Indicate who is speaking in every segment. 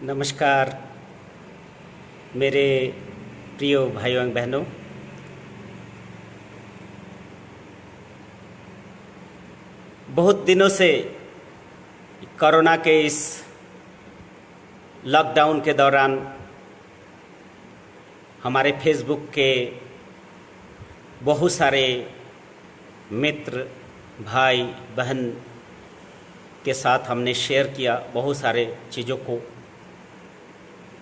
Speaker 1: नमस्कार मेरे प्रिय भाइयों एवं बहनों। बहुत दिनों से कोरोना के इस लॉकडाउन के दौरान हमारे फेसबुक के बहुत सारे मित्र भाई बहन के साथ हमने शेयर किया बहुत सारे चीज़ों को।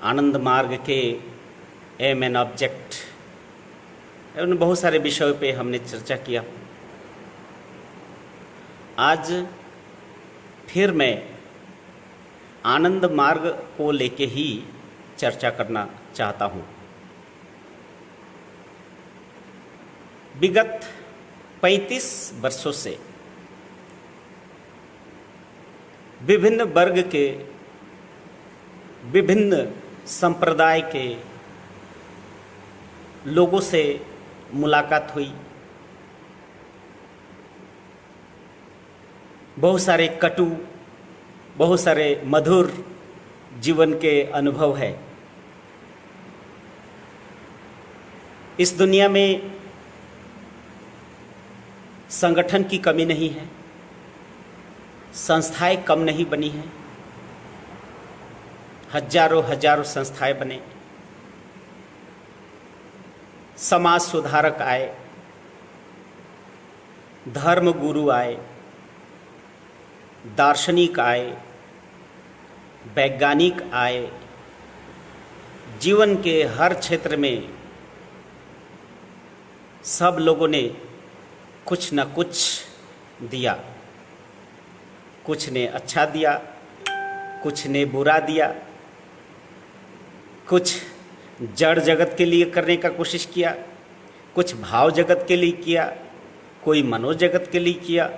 Speaker 1: आनंद मार्ग के एम एंड ऑब्जेक्ट एवं बहुत सारे विषयों पे हमने चर्चा किया। आज फिर मैं आनंद मार्ग को लेके ही चर्चा करना चाहता हूँ। विगत 35 वर्षों से विभिन्न वर्ग के विभिन्न संप्रदाय के लोगों से मुलाकात हुई। बहुत सारे कटु बहुत सारे मधुर जीवन के अनुभव है। इस दुनिया में संगठन की कमी नहीं है, संस्थाएं कम नहीं बनी हैं, हजारों संस्थाएं बने, समाज सुधारक आए, धर्म गुरु आए, दार्शनिक आए, वैज्ञानिक आए। जीवन के हर क्षेत्र में सब लोगों ने कुछ न कुछ दिया। कुछ ने अच्छा दिया, कुछ ने बुरा दिया, कुछ जड़ जगत के लिए करने का कोशिश किया, कुछ भाव जगत के लिए किया, कोई मनोजगत के लिए किया।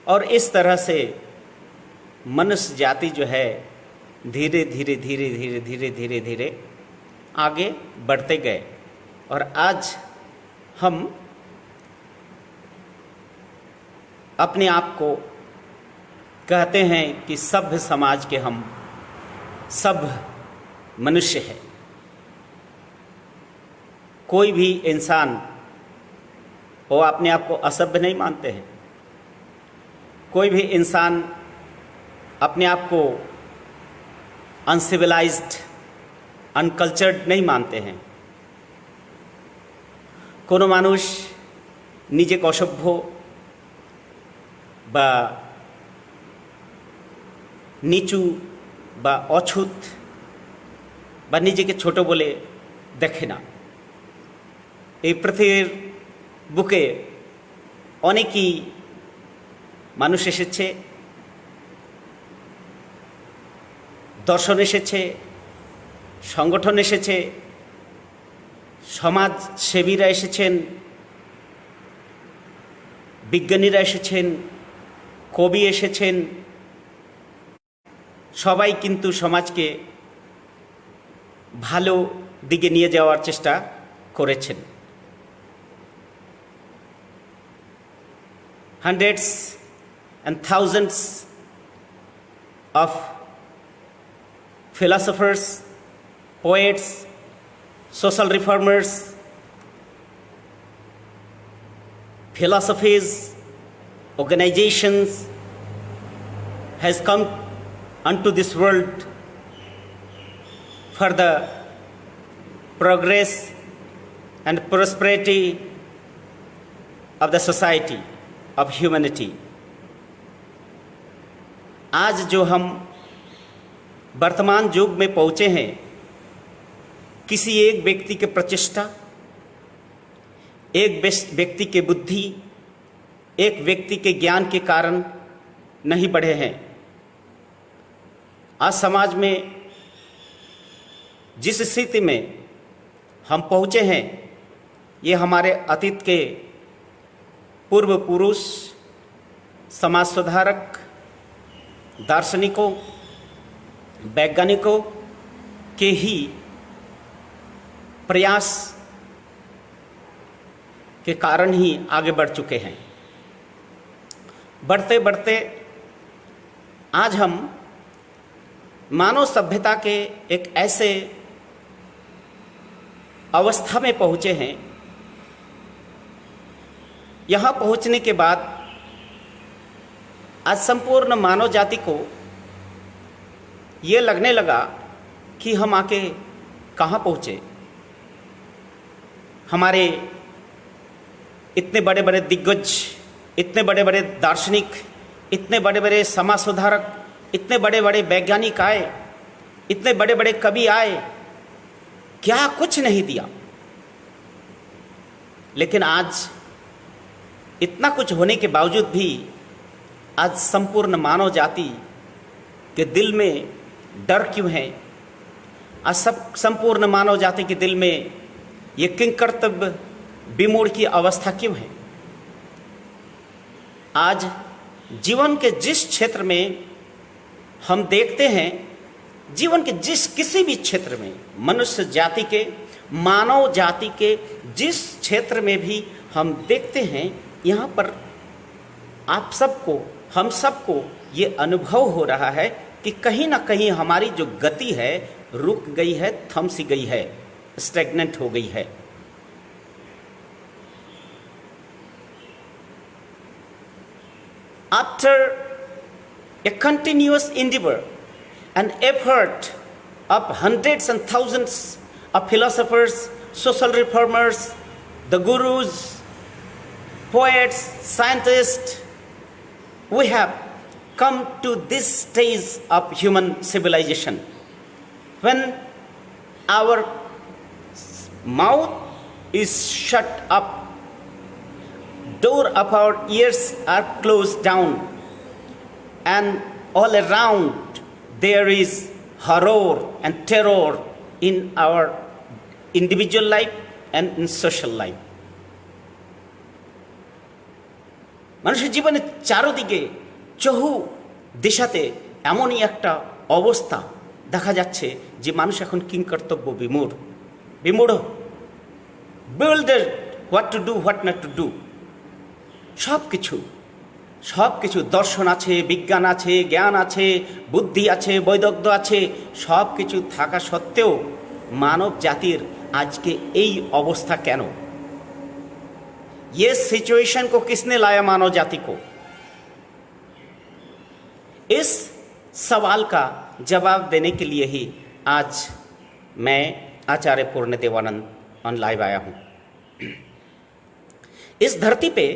Speaker 1: और इस तरह से मनुष्य जाति जो है धीरे धीरे आगे बढ़ते गए। और आज हम अपने आप को कहते हैं कि सभ्य समाज के हम सब मनुष्य हैं। कोई भी इंसान वो अपने आप को असभ्य नहीं मानते हैं। कोई भी इंसान अपने आप को अनसिविलाइज्ड अनकल्चर्ड नहीं मानते हैं। কোনো মানুষ নিজেকে অসভ্য বা নিচু বা অছুত বা নিজেকে ছোট বলে দেখে না। এই পৃথিবীর বুকে অনেকই মানুষ এসেছে, দর্শন এসেছে, সংগঠন এসেছে, সমাজসেবীরা এসেছেন, বিজ্ঞানীরা এসেছেন, কবি এসেছেন। সবাই কিন্তু সমাজকে ভালো দিকে নিয়ে যাওয়ার চেষ্টা করেছেন। Hundreds and thousands of philosophers, poets, social reformers, philosophies, organizations has come unto this world for the progress and prosperity of the society of humanity. आज जो हम वर्तमान युग में पहुंचे हैं, किसी एक व्यक्ति के प्रचेष्टा, एक व्यक्ति के बुद्धि, एक व्यक्ति के ज्ञान के कारण नहीं बढ़े हैं। आज समाज में जिस स्थिति में हम पहुँचे हैं, ये हमारे अतीत के पूर्व पुरुष, समाज सुधारक, दार्शनिकों, वैज्ञानिकों के ही प्रयास के कारण ही आगे बढ़ चुके हैं। बढ़ते बढ़ते आज हम मानव सभ्यता के एक ऐसे अवस्था में पहुंचे हैं, यहां पहुंचने के बाद आज संपूर्ण मानव जाति को ये लगने लगा कि हम आके कहाँ पहुँचे। हमारे इतने बड़े बड़े दिग्गज, इतने बड़े बड़े दार्शनिक, इतने बड़े बड़े समाज सुधारक, इतने बड़े बड़े वैज्ञानिक आए, इतने बड़े बड़े कवि आए, क्या कुछ नहीं दिया। लेकिन आज इतना कुछ होने के बावजूद भी आज संपूर्ण मानव जाति के दिल में डर क्यों है? आज संपूर्ण मानव जाति के दिल में ये किंकर्तव्य विमूढ़ की अवस्था क्यों है? आज जीवन के जिस क्षेत्र में हम देखते हैं, जीवन के जिस किसी भी क्षेत्र में, मनुष्य जाति के, मानव जाति के जिस क्षेत्र में भी हम देखते हैं, यहाँ पर आप सबको, हम सबको ये अनुभव हो रहा है कि कहीं ना कहीं हमारी जो गति है रुक गई है, थम सी गई है, स्टैग्नेंट हो गई है। After a continuous endeavor and effort of hundreds and thousands of philosophers, social reformers, the gurus, poets, scientists, we have come to this stage of human civilization when our mouth is shut up, door of our ears are closed down, and all around there is horror and terror in our individual life and in social life. মানুষের জীবনে চারদিকে চহু দিশাতে এমনই একটা অবস্থা দেখা যাচ্ছে যে মানুষ এখন কিংকর্তব্য বিমূঢ়, bewildered what to do, what not to do. সব কিছু দর্শন আছে, বিজ্ঞান আছে, জ্ঞান আছে, বুদ্ধি আছে, বৈদগ্ধ্য আছে, সব কিছু থাকা সত্ত্বেও মানব জাতির আজকে এই অবস্থা কেন? ये सिचुएशन को किसने लाया मानव जाति को? इस सवाल का जवाब देने के लिए ही आज मैं आचार्य पूर्ण देवानंद ऑन लाइव आया हूं। इस धरती पे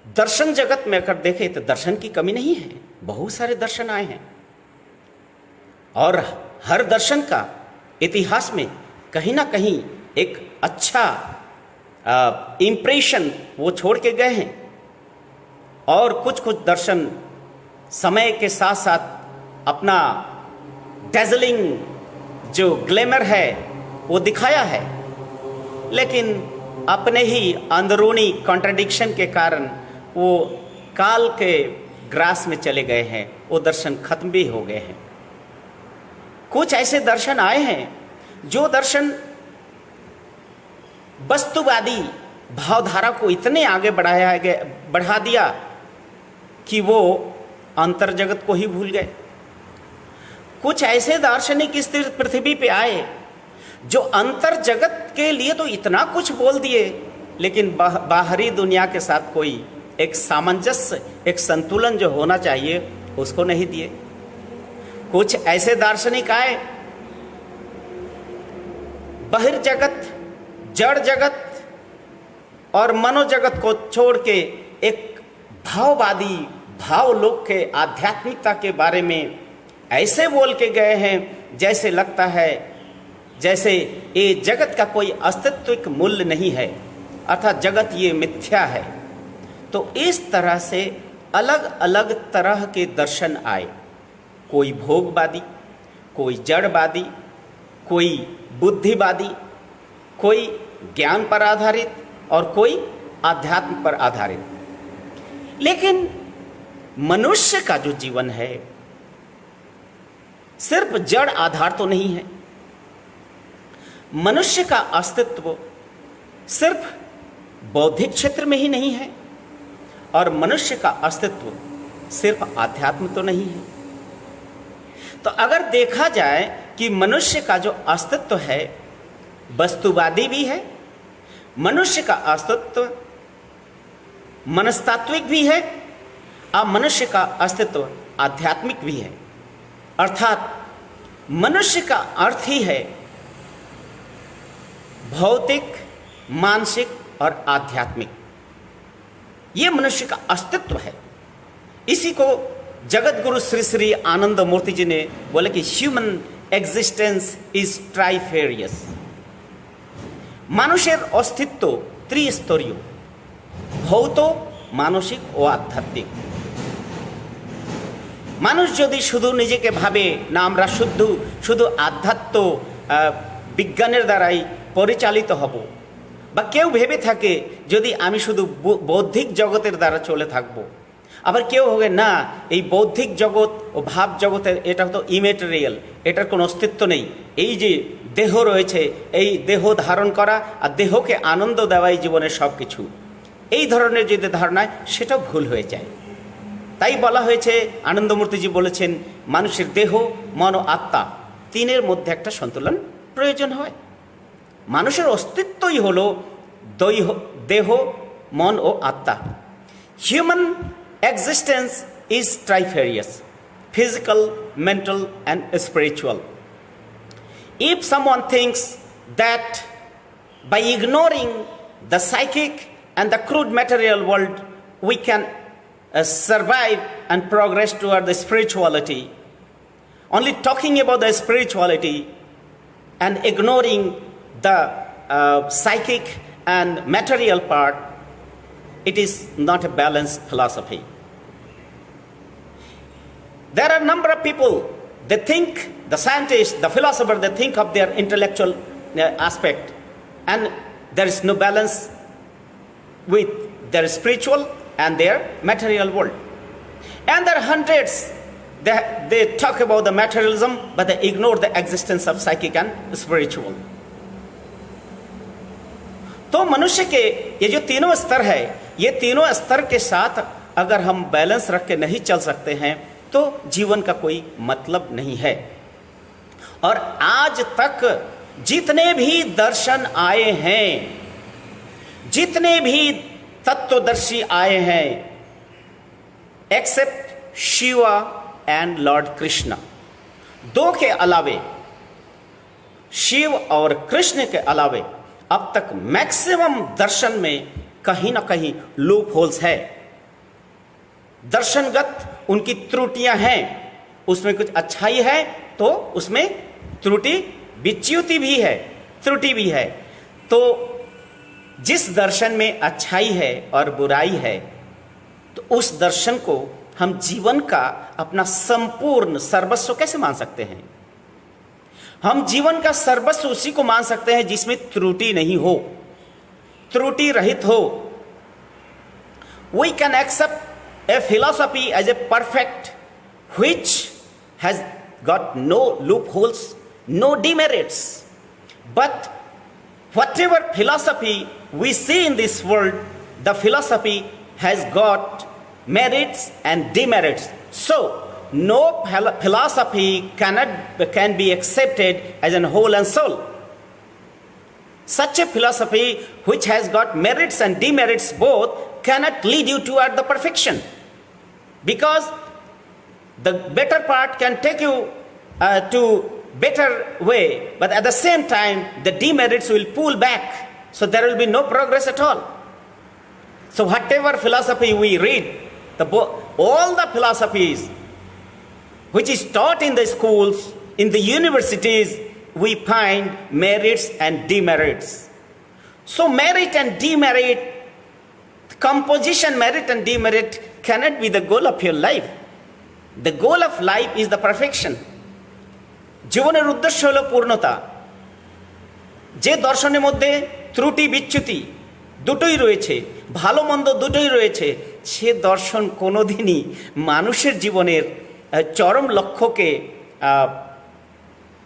Speaker 1: दर्शन जगत में अगर देखें तो दर्शन की कमी नहीं है, बहुत सारे दर्शन आए हैं और हर दर्शन का इतिहास में कहीं ना कहीं एक अच्छा इम्प्रेशन वो छोड़ के गए हैं और कुछ दर्शन समय के साथ साथ अपना डैज़लिंग जो ग्लैमर है वो दिखाया है, लेकिन अपने ही अंदरूनी कॉन्ट्रडिक्शन के कारण वो काल के ग्रास में चले गए हैं, वो दर्शन खत्म भी हो गए हैं। कुछ ऐसे दर्शन आए हैं जो दर्शन वस्तुवादी भावधारा को इतने आगे बढ़ा दिया कि वो अंतर जगत को ही भूल गए। कुछ ऐसे दार्शनिक इस पृथ्वी पे आए जो अंतर जगत के लिए तो इतना कुछ बोल दिए, लेकिन बाहरी दुनिया के साथ कोई एक सामंजस्य, एक संतुलन जो होना चाहिए उसको नहीं दिए। कुछ ऐसे दार्शनिक आए बहिर्जगत, जड़ जगत और मनोजगत को छोड़ के एक भाववादी, भावलोक के आध्यात्मिकता के बारे में ऐसे बोल के गए हैं जैसे लगता है जैसे ये जगत का कोई अस्तित्विक मूल्य नहीं है, अर्थात जगत ये मिथ्या है। तो इस तरह से अलग अलग तरह के दर्शन आए, कोई भोगवादी, कोई जड़वादी, कोई बुद्धिवादी, कोई ज्ञान पर आधारित और कोई आध्यात्म पर आधारित। लेकिन मनुष्य का जो जीवन है सिर्फ जड़ आधार तो नहीं है। मनुष्य का अस्तित्व सिर्फ बौद्धिक क्षेत्र में ही नहीं है और मनुष्य का अस्तित्व सिर्फ आध्यात्म तो नहीं है। तो अगर देखा जाए कि मनुष्य का जो अस्तित्व है वस्तुवादी भी है, मनुष्य का अस्तित्व मनस्तात्विक भी है और मनुष्य का अस्तित्व आध्यात्मिक भी है। अर्थात मनुष्य का अर्थ ही है भौतिक, मानसिक और आध्यात्मिक। ये मनुष्य का अस्तित्व है। इसी को जगत गुरु श्री श्री आनंद मूर्ति जी ने बोले कि ह्यूमन एग्जिस्टेंस इज ट्राइफेरियस। মানুষের অস্তিত্ব ত্রিস্তরীয়, ভৌত, মানসিক ও আধ্যাত্মিক। মানুষ যদি শুধু নিজেকে ভাবে না আমরা শুধু আধ্যাত্ম বিজ্ঞানের দ্বারাই পরিচালিত হব, বা কেউ ভেবে থাকে যদি আমি শুধু বৌদ্ধিক জগতের দ্বারা চলে থাকব, আবার কেউ হবে না এই বৌদ্ধিক জগৎ ও ভাব জগতের এটা তো ইমেটেরিয়াল, এটার কোনো অস্তিত্ব নেই, এই যে দেহ রয়েছে এই দেহ ধারণ করা আর দেহকে আনন্দ দেওয়াই জীবনের সব কিছু, এই ধরনের যদি ধারণায় সেটাও ভুল হয়ে যায়। তাই বলা হয়েছে, আনন্দমূর্তিজি বলেছেন মানুষের দেহ, মন ও আত্মা তিনের মধ্যে একটা সন্তুলন প্রয়োজন হয়। মানুষের অস্তিত্বই হলো দেহ, মন ও আত্মা। Human existence is trifarious, physical, mental and spiritual. If someone thinks that by ignoring the psychic and the crude material world we can survive and progress toward the spirituality, only talking about the spirituality and ignoring the psychic and material part, it is not a balanced philosophy. There are a number of people, they think, the scientists, the philosophers, they think of their intellectual aspect, and there is no balance with their spiritual and their material world. And there are hundreds, they talk about the materialism, but they ignore the existence of psychic and spiritual. तो मनुष्य के ये जो तीनों स्तर है, ये तीनों स्तर के साथ अगर हम बैलेंस रख के नहीं चल सकते हैं तो जीवन का कोई मतलब नहीं है। और आज तक जितने भी दर्शन आए हैं, जितने भी तत्वदर्शी आए हैं, except Shiva and Lord Krishna, दो के अलावे, शिव और कृष्ण के अलावे अब तक मैक्सिमम दर्शन में कहीं ना कहीं लूप होल्स है, दर्शनगत उनकी त्रुटियां हैं। उसमें कुछ अच्छाई है तो उसमें त्रुटि, विच्युति भी है, त्रुटि भी है। तो जिस दर्शन में अच्छाई है और बुराई है, तो उस दर्शन को हम जीवन का अपना संपूर्ण सर्वस्व कैसे मान सकते हैं? हम जीवन का सर्वस्व उसी को मान सकते हैं जिसमें त्रुटि नहीं हो, त्रुटि रहित हो। We can accept a philosophy as a perfect, which has got no loopholes, no demerits. But whatever philosophy we see in this world, the philosophy has got merits and demerits. So no philosophy can be accepted as an whole and soul. Such a philosophy which has got merits and demerits both cannot lead you toward the perfection, because the better part can take you to better way, but at the same time the demerits will pull back, so there will be no progress at all. So whatever philosophy we read, all the philosophies which is taught in the schools, in the universities, we find merits and demerits. So merit and demerit, composition, merit and demerit cannot be the goal of your life. The goal of life is the perfection. জীবনের উদ্দেশ্য হলো পূর্ণতা। যে দর্শনের মধ্যে ত্রুটি বিচ্যুতি দুটোই রয়েছে, ভালো মন্দ দুটোই রয়েছে, সে দর্শন কোনোদিনই মানুষের জীবনের চরম লক্ষ্যকে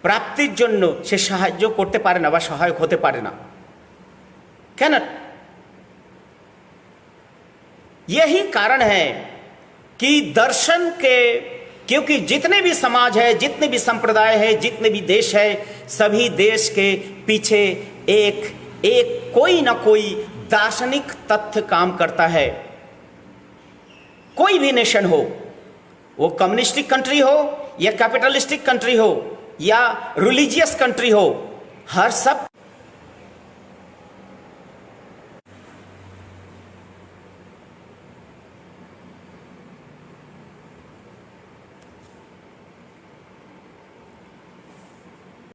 Speaker 1: प्राप्तिर जन्य से साहाय्य करते पारे ना बा सहायक होते पारे ना। कैनट। यही कारण है कि दर्शन के क्योंकि जितने भी समाज है, जितने भी संप्रदाय है, जितने भी देश है, सभी देश के पीछे एक कोई ना कोई दार्शनिक तथ्य काम करता है। कोई भी नेशन हो, वो कम्युनिस्टिक कंट्री हो या कैपिटलिस्टिक कंट्री हो या रिलीजियस कंट्री हो, हर सब